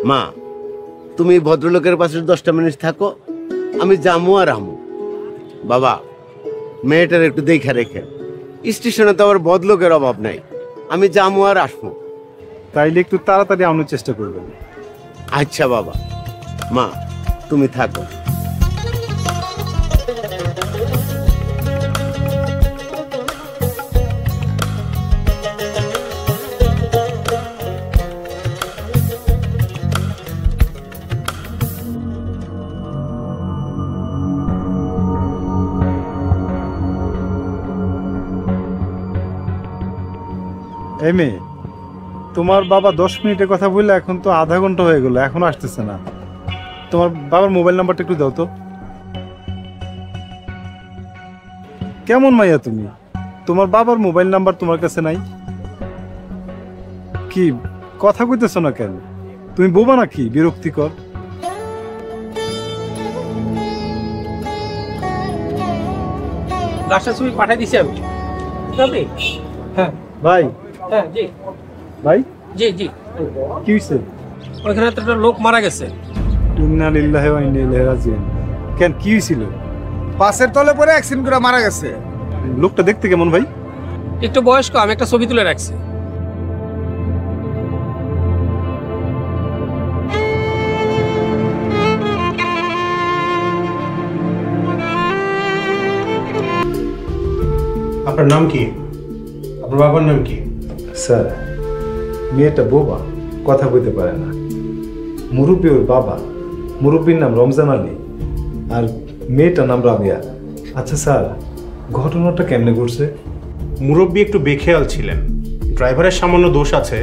মা তুমি ভদ্রলোকের পাশে 10টা মিনিট থাকো, আমি যামু আর আমু। বাবা মেয়েটার একটু দেখা রেখেন, স্টেশনে তো আবার ভদ্রলোকের অভাব নাই, আমি যামু আর আসবো। তাইলে একটু তাড়াতাড়ি আনার চেষ্টা করবেন। আচ্ছা বাবা, মা তুমি থাকো। এই মেয়ে, তোমার বাবা 10 মিনিটের কথা বললে এখন তো আধা ঘন্টা হয়ে গেল, এখনো আসতেছে না। তোমার বাবার মোবাইল নাম্বারটা একটু দাও তো। কেমন মাইয়া তুমি? তোমার বাবার মোবাইল নাম্বার তোমার কাছে নাই? কি কথা কইতেছ না কেন? তুমি বোবা নাকি? বিরক্তিকর। লাস্টের ছবি পাঠিয়ে দিছি আমি। হ্যাঁ ভাই। হ্যাঁ জি ভাই। জি জি। কি হইছে? ওইখানে তো একটা লোক মারা গেছে। ইন্না লিল্লাহি ওয়া ইন্না ইলাইহি রাজিউন। কেন কি হইছিল? পাশের তলে পড়ে অ্যাক্সিডেন্ট করে মারা গেছে। লোকটা দেখতে কেমন ভাই? একটু বয়স্ক, আমি একটা ছবি তুলে রাখছি। আপনার নাম কি? আপনার বাবার নাম কি? স্যার, মেয়েটা বোবা, কথা বলতে পারে না। মুরব্বী ওর বাবা, মুরব্বীর নাম রমজান আলী আর মেয়েটার নাম রাবিয়া। আচ্ছা স্যার, ঘটনাটা কেমনে ঘটছে? মুরব্বী একটু বেখেয়াল ছিলেন, ড্রাইভারের সামান্য দোষ আছে।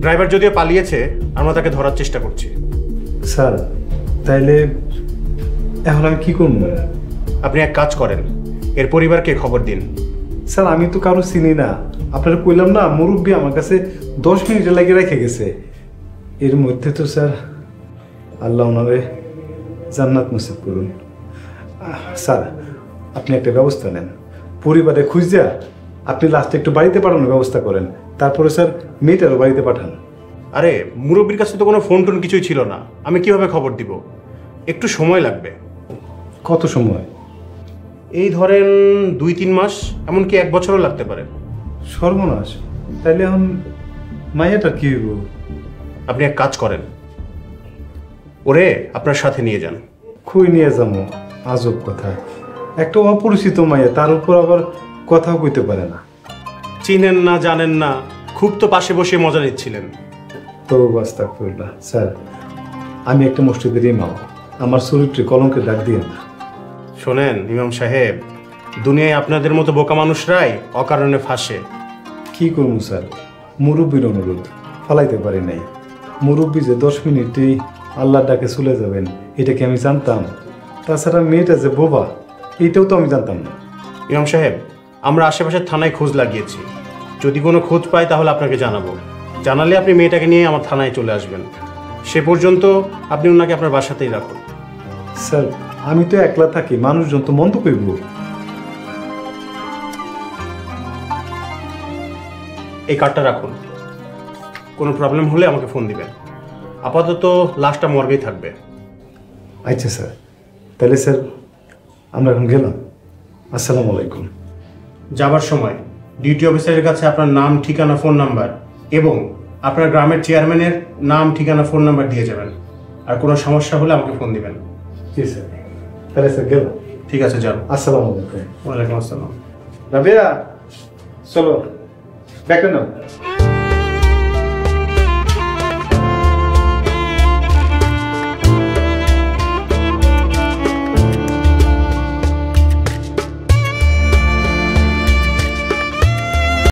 ড্রাইভার যদিও পালিয়েছে, আমরা তাকে ধরার চেষ্টা করছি। স্যার তাইলে এখন আমি কি করব? আপনি এক কাজ করেন, এর পরিবারকে খবর দিন। স্যার আমি তো কারো চিনি না, আপনারা কইলাম না মুরব্বী আমার কাছে 10 মিনিট লাগে রেখে গেছে। এর মধ্যে তো স্যার আল্লাহ ওনারে জান্নাত নসিব করুন। স্যার আপনি একটা ব্যবস্থা নেন, পরিবারে খুঁজা আপনি লাস্টে একটু বাড়িতে পাঠানোর ব্যবস্থা করেন, তারপরে স্যার মেয়েটারও বাড়িতে পাঠান। আরে মুরব্বীর কাছে তো কোনো ফোন টোন কিছুই ছিল না, আমি কিভাবে খবর দিব? একটু সময় লাগবে। কত সময়? এই ধরেন 2-3 মাস, এমনকি 1 বছরও লাগতে পারে। সর্বনাশ, তাইলে এখন মাইয়াটা কি হইব? আপনি এক কাজ করেন, ওরে আপনার সাথে নিয়ে যান। খুই নিয়ে যাবো? আজব কথা, একটা অপরিচিত মাইয়া, তার উপর আবার কথাও কইতে পারে না। চিনেন না, জানেন না, খুব তো পাশে বসে মজা নিচ্ছিলেন। তো আস্তাগফিরুল্লাহ। স্যার আমি একটা মসজিদের ইমাম, আমার চরিত্রে কলঙ্কের দাগ দিয়ে না। শোনেন ইমাম সাহেব, দুনিয়ায় আপনাদের মতো বোকা মানুষরাই অকারণে ফাঁসে। কি করবো স্যার, মুরব্বীর অনুরোধ ফালাইতে পারি নাই। মুরব্বী যে 10 মিনিটেই আল্লাহর ডাকে চলে যাবেন এটা কি আমি জানতাম? তাছাড়া মেয়েটা যে বোবা এইটাও তো আমি জানতাম না। ইমাম সাহেব, আমরা আশেপাশের থানায় খোঁজ লাগিয়েছি, যদি কোনো খোঁজ পাই তাহলে আপনাকে জানাবো। জানালে আপনি মেয়েটাকে নিয়ে আমার থানায় চলে আসবেন। সে পর্যন্ত আপনি ওনাকে আপনার বাসাতেই রাখুন। স্যার আমি তো একলা থাকি, মানুষজন তো মন্দ কইব। এই কার্ডটা রাখুন, কোনো প্রবলেম হলে আমাকে ফোন দিবেন। আপাতত লাশটা মর্গেই থাকবে। আচ্ছা স্যার, তাহলে স্যার আমরা এখন গেলাম। আসসালামু আলাইকুম। যাবার সময় ডিউটি অফিসারের কাছে আপনার নাম, ঠিকানা, ফোন নাম্বার এবং আপনার গ্রামের চেয়ারম্যানের নাম, ঠিকানা, ফোন নাম্বার দিয়ে যাবেন। আর কোনো সমস্যা হলে আমাকে ফোন দিবেন। জি স্যার, তাহলে স্যার গেলাম। ঠিক আছে, যান। আসসালামু আলাইকুম। ওয়ালাইকুম আসসালাম। রাবিয়া চলো, ব্যাকে নাও।